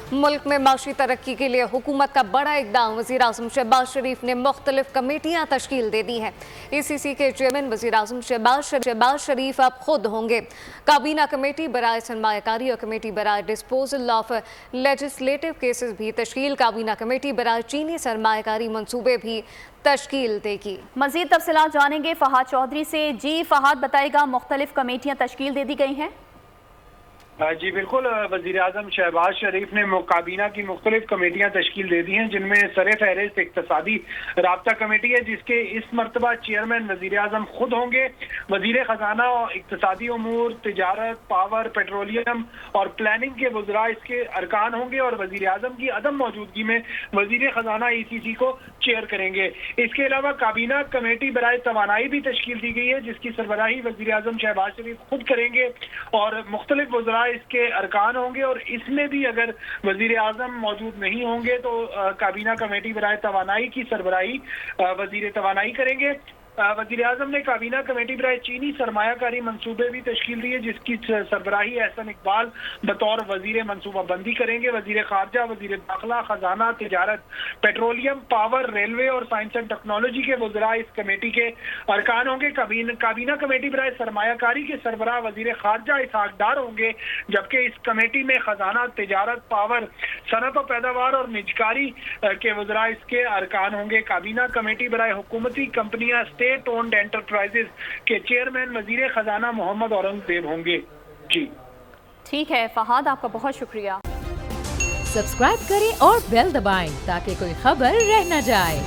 मुल्क में माशी तरक्की के लिए हुकूमत का बड़ा इकदाम। वज़ीर-ए-आज़म शहबाज शरीफ ने मुख्तलिफ कमेटियाँ तश्कील दे दी हैं। ECC के चेयरमैन वज़ीर-ए-आज़म शहबाज शरीफ अब खुद होंगे। काबीना कमेटी बराए सरमायाकारी और कमेटी बराए डिस्पोजल ऑफ लेजिस्लेटिव केसेस भी तश्कील। काबीना कमेटी बराए चीनी सरमायाकारी मनसूबे भी तश्कील देगी। मज़ीद तफसीलात जानेंगे फहाद चौधरी से। जी फहाद, बताएगा मुख्तलिफ कमेटियाँ तश्कील दे दी गई हैं? जी बिल्कुल, वज़ीर-ए-आज़म शहबाज शरीफ ने काबीना की मुख्तलिफ कमेटियाँ तश्कील दे दी हैं, जिनमें सर फहरिस्त इक़्तिसादी राब्ता कमेटी है, जिसके इस मरतबा चेयरमैन वज़ीर-ए-आज़म खुद होंगे। वज़ीर ख़जाना और इक़्तिसादी उमूर, तिजारत, पावर, पेट्रोलियम और प्लानिंग के वज़रा इसके अरकान होंगे और वज़ीर-ए-आज़म की अदम मौजूदगी में वज़ीर ख़जाना ECC को चेयर करेंगे। इसके अलावा काबीना कमेटी बराए तवानाई भी तश्कील दी गई है, जिसकी सरबराही वज़ीर-ए-आज़म शहबाज शरीफ खुद करेंगे और मुख्तलिफ वज़रा इसके अरकान होंगे। और इसमें भी अगर वज़ीर आज़म मौजूद नहीं होंगे तो काबीना कमेटी बराए तवानाई की सरबराही वज़ीर तवानाई करेंगे। वज़ीर आज़म ने काबीना कमेटी बराए चीनी सरमायाकारी मनसूबे भी तश्कील दी है, जिसकी सरबराही एहसन इकबाल बतौर वज़ीर मनसूबा बंदी करेंगे। वज़ीर ख़ारजा, वज़ीर दाखिला, ख़जाना, तिजारत, पेट्रोलियम, पावर, रेलवे और साइंस एंड टेक्नोलॉजी के वज़रा इस कमेटी के अरकान होंगे। काबीना कमेटी बराए सरमायाकारी के सरबराह वज़ीर ख़ारजा इसहाक़ डार होंगे, जबकि इस कमेटी में ख़जाना, तिजारत, पावर, सनत और पैदावार और निजकारी के वज़रा इसके अरकान होंगे। काबीना कमेटी बराए हुकूमती कंपनियाँ स्टेट ओन्ड एंटरप्राइजेज के चेयरमैन वज़ीर ख़जाना मोहम्मद औरंगज़ेब होंगे। जी ठीक है फहाद, आपका बहुत शुक्रिया। सब्सक्राइब करें और बेल दबाएं ताकि कोई खबर रह न जाए।